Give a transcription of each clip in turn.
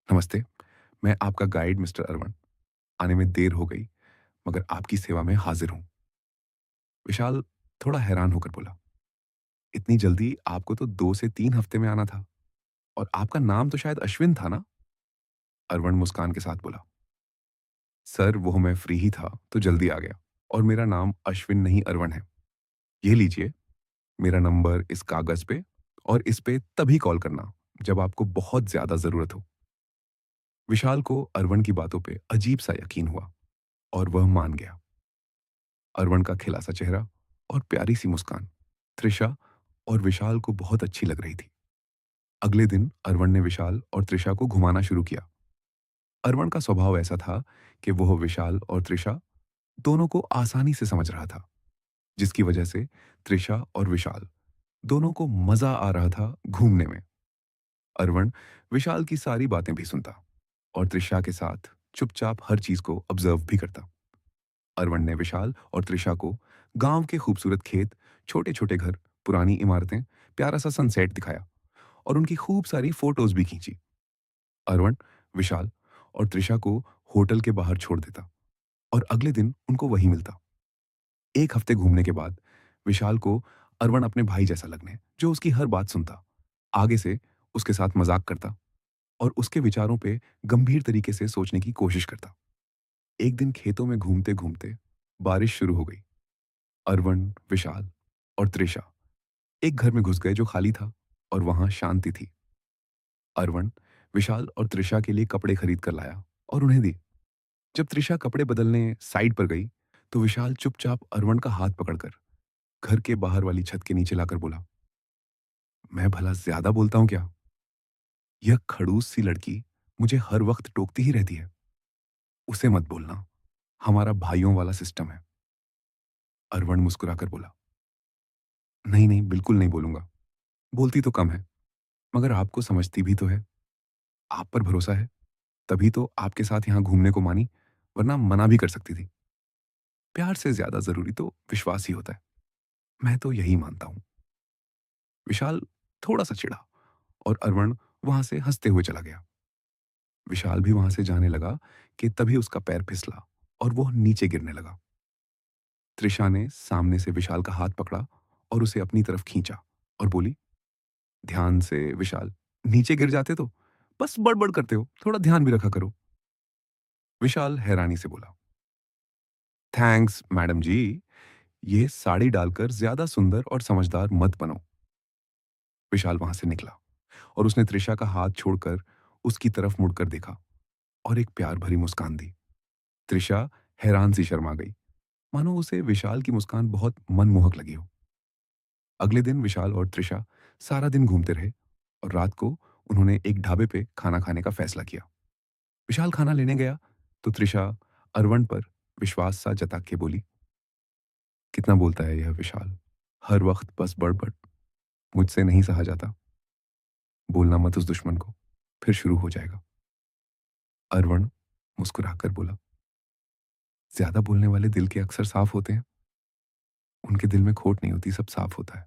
नमस्ते, मैं आपका गाइड मिस्टर अरवण। आने में देर हो गई, मगर आपकी सेवा में हाजिर हूँ। विशाल थोड़ा हैरान होकर बोला, इतनी जल्दी आपको तो 2 से 3 हफ्ते में आना था और आपका नाम तो शायद अश्विन था ना? अरवण मुस्कान के साथ बोला, सर वो मैं फ्री ही था तो जल्दी आ गया और मेरा नाम अश्विन नहीं अरवण है। ये लीजिए, मेरा नंबर इस कागज़ पे और इस पे तभी कॉल करना जब आपको बहुत ज़्यादा ज़रूरत हो। विशाल को अरवण की बातों पे अजीब सा यकीन हुआ और वह मान गया। अरवण का खिला सा चेहरा और प्यारी सी मुस्कान त्रिशा और विशाल को बहुत अच्छी लग रही थी। अगले दिन अरवण ने विशाल और त्रिशा को घुमाना शुरू किया। अरवण का स्वभाव ऐसा था कि वह विशाल और त्रिशा दोनों को आसानी से समझ रहा था, जिसकी वजह से त्रिशा और विशाल दोनों को मजा आ रहा था घूमने में। अरवण विशाल की सारी बातें भी सुनता और त्रिशा के साथ चुपचाप हर चीज को ऑब्जर्व भी करता। अरवण ने विशाल और त्रिशा को गांव के खूबसूरत खेत, छोटे छोटे घर, पुरानी इमारतें, प्यारा सा सनसेट दिखाया और उनकी खूब सारी फोटोज भी खींची। अरवण विशाल और त्रिशा को होटल के बाहर छोड़ देता और अगले दिन उनको वहीं मिलता। एक हफ्ते घूमने के बाद विशाल को अरवण अपने भाई जैसा लगने, जो उसकी हर बात सुनता, आगे से उसके साथ मजाक करता और उसके विचारों पे गंभीर तरीके से सोचने की कोशिश करता। एक दिन खेतों में घूमते घूमते बारिश शुरू हो गई। अरवण, विशाल और त्रिशा एक घर में घुस गए जो खाली था और वहां शांति थी। अरवण विशाल और त्रिशा के लिए कपड़े खरीद कर लाया और उन्हें दी। जब त्रिशा कपड़े बदलने साइड पर गई, तो विशाल चुपचाप अरवण का हाथ पकड़कर घर के बाहर वाली छत के नीचे लाकर बोला, मैं भला ज्यादा बोलता हूं क्या? यह खड़ूस सी लड़की मुझे हर वक्त टोकती ही रहती है। उसे मत बोलना, हमारा भाइयों वाला सिस्टम है। अरवण मुस्कुराकर बोला, नहीं नहीं, बिल्कुल नहीं बोलूंगा। बोलती तो कम है, मगर आपको समझती भी तो है। आप पर भरोसा है, तभी तो आपके साथ यहाँ घूमने को मानी, वरना मना भी कर सकती थी। प्यार से ज्यादा जरूरी तो विश्वास ही होता है। मैं तो यही मानता हूँ। विशाल थोड़ा सा चिढ़ा और अरवण वहां से हंसते हुए चला गया। विशाल भी वहां से जाने लगा कि तभी उसका पैर फिसला और वो नीचे गिरने लगा। त्रिशा ने सामने से विशाल का हाथ पकड़ा और उसे अपनी तरफ खींचा और बोली, ध्यान से विशाल, नीचे गिर जाते तो बस बड़बड़ करते हो, थोड़ा ध्यान भी रखा करो। विशाल हैरानी से बोला, थैंक्स मैडम जी, ये साड़ी डालकर ज्यादा सुंदर और समझदार मत बनो। विशाल वहां से निकला और उसने त्रिशा का हाथ छोड़कर उसकी तरफ मुड़कर देखा और एक प्यार भरी मुस्कान दी। त्रिशा हैरान सी शर्मा गई, मानो उसे विशाल की मुस्कान बहुत मनमोहक लगी हो। अगले दिन विशाल और त्रिशा सारा दिन घूमते रहे और रात को उन्होंने एक ढाबे पे खाना खाने का फैसला किया। विशाल खाना लेने गया तो त्रिशा अरवण पर विश्वास सा जता के बोली, कितना बोलता है यह विशाल, हर वक्त बस बड़बड़, मुझसे नहीं सहा जाता। बोलना मत उस दुश्मन को, फिर शुरू हो जाएगा। अरवण मुस्कुराकर बोला, ज्यादा बोलने वाले दिल के अक्सर साफ होते हैं। उनके दिल में खोट नहीं होती, सब साफ होता है।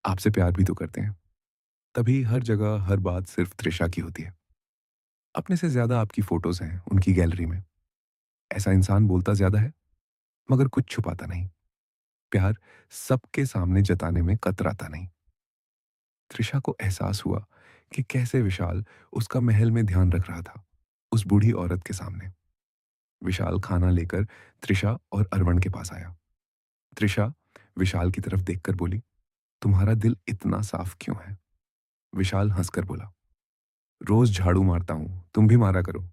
आपसे प्यार भी तो करते हैं, तभी हर जगह हर बात सिर्फ त्रिशा की होती है। अपने से ज्यादा आपकी फोटोज हैं उनकी गैलरी में। ऐसा इंसान बोलता ज्यादा है, मगर कुछ छुपाता नहीं। प्यार सबके सामने जताने में कतराता नहीं। त्रिशा को एहसास हुआ कि कैसे विशाल उसका महल में ध्यान रख रहा था, उस बूढ़ी औरत के सामने। विशाल खाना लेकर त्रिशा और अरवण के पास आया। त्रिशा विशाल की तरफ देखकर बोली, तुम्हारा दिल इतना साफ क्यों है? विशाल हंसकर बोला, रोज झाड़ू मारता हूं, तुम भी मारा करो।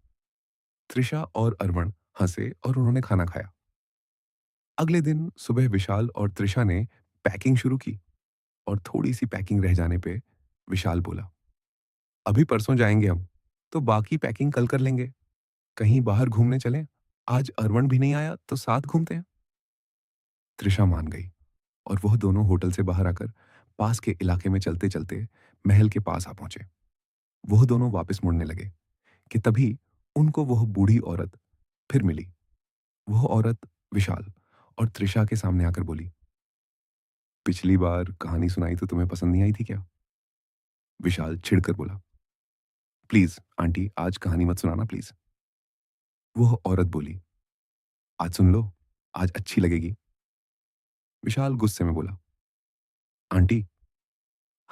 त्रिशा और अरवण हंसे और उन्होंने खाना खाया। अगले दिन सुबह विशाल और त्रिशा ने पैकिंग शुरू की और थोड़ी सी पैकिंग रह जाने पे विशाल बोला, अभी परसों जाएंगे हम, तो बाकी पैकिंग कल कर लेंगे। कहीं बाहर घूमने चलें? आज अरवण भी नहीं आया तो साथ घूमते हैं। त्रिशा मान गई और वह दोनों होटल से बाहर आकर पास के इलाके में चलते चलते महल के पास आ पहुंचे। वह दोनों वापस मुड़ने लगे कि तभी उनको वह बूढ़ी औरत फिर मिली। वह औरत विशाल और त्रिशा के सामने आकर बोली, पिछली बार कहानी सुनाई तो तुम्हें पसंद नहीं आई थी क्या? विशाल छिड़कर बोला, प्लीज़ आंटी आज कहानी मत सुनाना प्लीज़। वो औरत बोली, आज सुन लो, आज अच्छी लगेगी। विशाल गुस्से में बोला, आंटी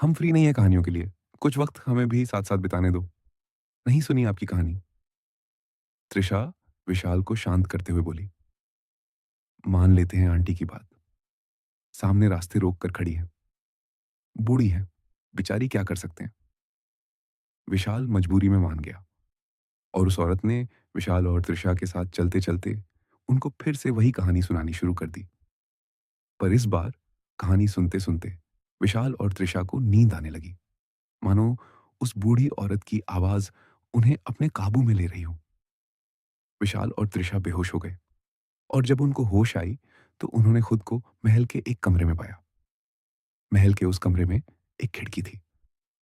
हम फ्री नहीं है कहानियों के लिए। कुछ वक़्त हमें भी साथ-साथ बिताने दो। नहीं सुनी आपकी कहानी। त्रिशा विशाल को शांत करते हुए बोली, मान लेते हैं आंटी की बात। सामने रास्ते रोक कर खड़ी है। बूढ़ी है, बेचारी क्या कर सकते हैं। विशाल मजबूरी में मान गया और उस औरत ने विशाल और त्रिशा के साथ चलते-चलते उनको फिर से वही कहानी सुनानी शुरू कर दी। पर इस बार कहानी सुनते-सुनते विशाल और त्रिशा को नींद आने लगी। मानो उस बूढ़ी औरत की आवाज़ उन्हें अपने काबू में ले रही हो। विशाल और त्रिशा बेहोश हो गए और जब उनको होश आई तो उन्होंने खुद को महल के एक कमरे में पाया। महल के उस कमरे में एक खिड़की थी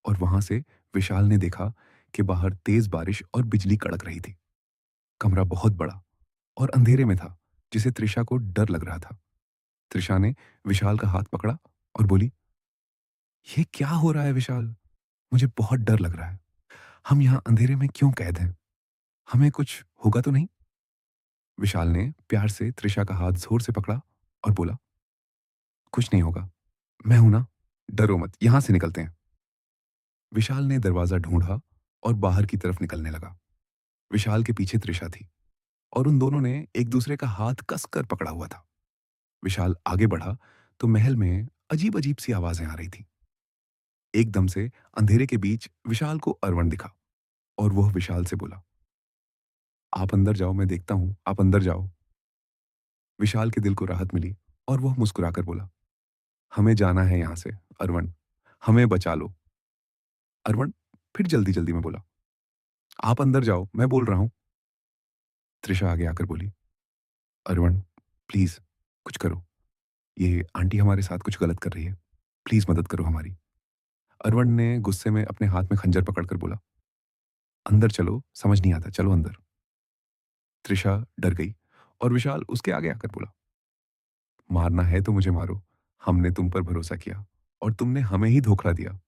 और वहां से विशाल ने देखा कि बाहर तेज बारिश और बिजली कड़क रही थी। कमरा बहुत बड़ा और अंधेरे में था, जिसे त्रिशा को डर लग रहा था। त्रिशा ने विशाल का हाथ पकड़ा और बोली, ये क्या हो रहा है विशाल? मुझे बहुत डर लग रहा है। हम यहाँ अंधेरे में क्यों कैद हैं? हमें कुछ होगा तो नहीं? विशाल ने प्यार से त्रिशा का हाथ जोर से पकड़ा और बोला, कुछ नहीं होगा, मैं हूं ना, डरो मत, यहां से निकलते हैं। विशाल ने दरवाजा ढूंढा और बाहर की तरफ निकलने लगा। विशाल के पीछे त्रिशा थी और उन दोनों ने एक दूसरे का हाथ कसकर पकड़ा हुआ था। विशाल आगे बढ़ा तो महल में अजीब अजीब सी आवाजें आ रही थी। एकदम से अंधेरे के बीच विशाल को अरवण दिखा और वह विशाल से बोला, आप अंदर जाओ, मैं देखता हूं, आप अंदर जाओ। विशाल के दिल को राहत मिली और वह मुस्कुराकर बोला, हमें जाना है यहां से, अरवण, हमें बचा लो। अरवण फिर जल्दी जल्दी में बोला, आप अंदर जाओ, मैं बोल रहा हूं। त्रिशा आगे आकर बोली, अरवण प्लीज कुछ करो, ये आंटी हमारे साथ कुछ गलत कर रही है, प्लीज मदद करो हमारी। अरवण ने गुस्से में अपने हाथ में खंजर पकड़कर बोला, अंदर चलो, समझ नहीं आता, चलो अंदर। त्रिशा डर गई और विशाल उसके आगे आकर बोला, मारना है तो मुझे मारो, हमने तुम पर भरोसा किया और तुमने हमें ही धोखा दिया,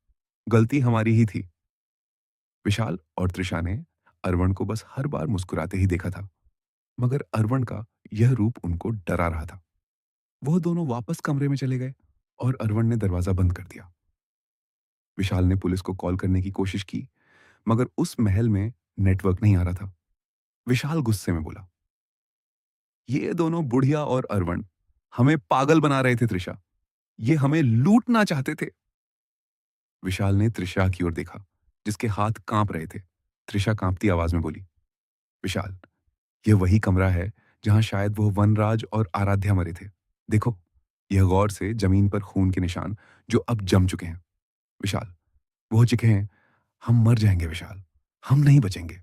गलती हमारी ही थी। विशाल और त्रिशा ने अरवण को बस हर बार मुस्कुराते ही देखा था, मगर अरवण का यह रूप उनको डरा रहा था। वह दोनों वापस कमरे में चले गए और अरवण ने दरवाजा बंद कर दिया। विशाल ने पुलिस को कॉल करने की कोशिश की, मगर उस महल में नेटवर्क नहीं आ रहा था। विशाल गुस्से में बोला, ये दोनों बुढ़िया और अरवण हमें पागल बना रहे थे त्रिशा, ये हमें लूटना चाहते थे। विशाल ने त्रिशा की ओर देखा, जिसके हाथ कांप रहे थे। त्रिशा कांपती आवाज में बोली, विशाल, यह वही कमरा है जहां शायद वो वनराज और आराध्या मरे थे। देखो, यह गौर से जमीन पर खून के निशान जो अब जम चुके हैं। विशाल, वो चिखे हैं, हम मर जाएंगे विशाल, हम नहीं बचेंगे।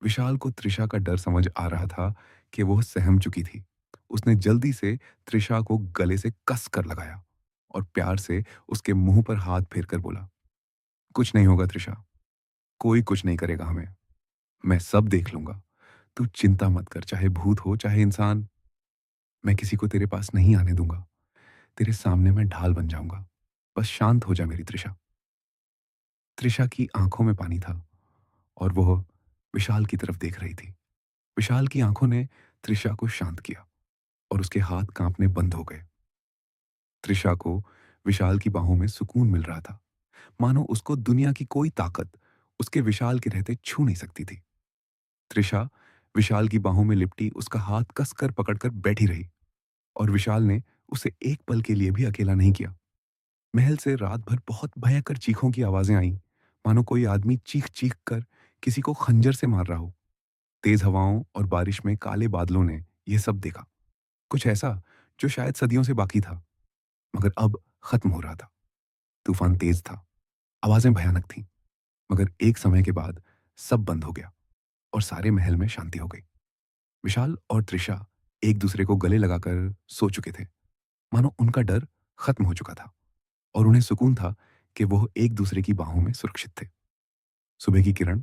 विशाल को त्रिशा का डर समझ आ रहा था कि वह सहम चुकी थी। उसने जल्दी से त्रिशा को गले से कस कर लगाया और प्यार से उसके मुंह पर हाथ फेर कर बोला, कुछ नहीं होगा त्रिशा, कोई कुछ नहीं करेगा हमें, मैं सब देख लूंगा। तू चिंता मत कर, चाहे भूत हो चाहे इंसान, मैं किसी को तेरे पास नहीं आने दूंगा। तेरे सामने मैं ढाल बन जाऊंगा, बस शांत हो जा मेरी त्रिशा। त्रिशा की आंखों में पानी था और वह विशाल की तरफ देख रही थी। विशाल की आंखों ने त्रिशा को शांत किया और उसके हाथ कांपने बंद हो गए। त्रिशा को विशाल की बाहों में सुकून मिल रहा था, मानो उसको दुनिया की कोई ताकत उसके विशाल के रहते छू नहीं सकती थी। त्रिशा विशाल की बाहों में लिपटी उसका हाथ कसकर पकड़कर बैठी रही और विशाल ने उसे एक पल के लिए भी अकेला नहीं किया। महल से रात भर बहुत भयंकर चीखों की आवाजें आईं, मानो कोई आदमी चीख-चीख कर किसी को खंजर से मार रहा हो। तेज हवाओं और बारिश में काले बादलों ने यह सब देखा। कुछ ऐसा जो शायद सदियों से बाकी था, मगर अब खत्म हो रहा था। तूफान तेज था, आवाजें भयानक थीं, मगर एक समय के बाद सब बंद हो गया और सारे महल में शांति हो गई। विशाल और त्रिशा एक दूसरे को गले लगाकर सो चुके थे, मानो उनका डर खत्म हो चुका था और उन्हें सुकून था कि वह एक दूसरे की बाहों में सुरक्षित थे। सुबह की किरण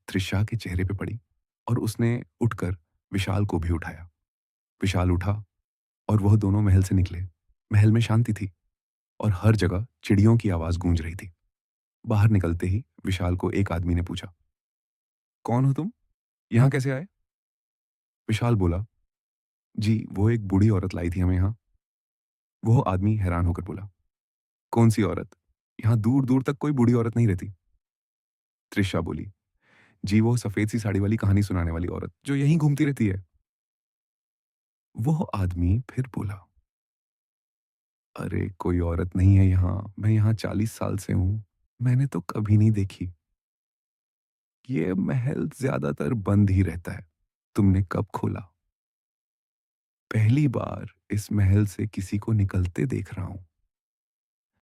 त्रिशा के चेहरे पे पड़ी और उसने उठकर विशाल को भी उठाया। विशाल उठा और वह दोनों महल से निकले। महल में शांति थी और हर जगह चिड़ियों की आवाज गूंज रही थी। बाहर निकलते ही विशाल को एक आदमी ने पूछा, कौन हो तुम? यहाँ कैसे आए? विशाल बोला, जी, वो एक बूढ़ी औरत लाई थी हमें यहाँ। वो आदमी हैरान होकर बोला, कौन-सी औरत? यहाँ दूर-दूर तक कोई बूढ़ी औरत नहीं रहती। त्रिशा बोली, जी, वो सफ़ेद-सी साड़ी वाली कहानी सुनाने वाली औरत, जो यहीं घूमती रहती है। वो आदमी फिर बोला, अरे! कोई औरत नहीं है यहाँ, मैं यहाँ 40 साल से हूँ, मैंने तो कभी नहीं देखी। ये महल ज़्यादातर बंद ही रहता है। तुमने कब खोला? पहली बार इस महल से किसी को निकलते देख रहा हूँ।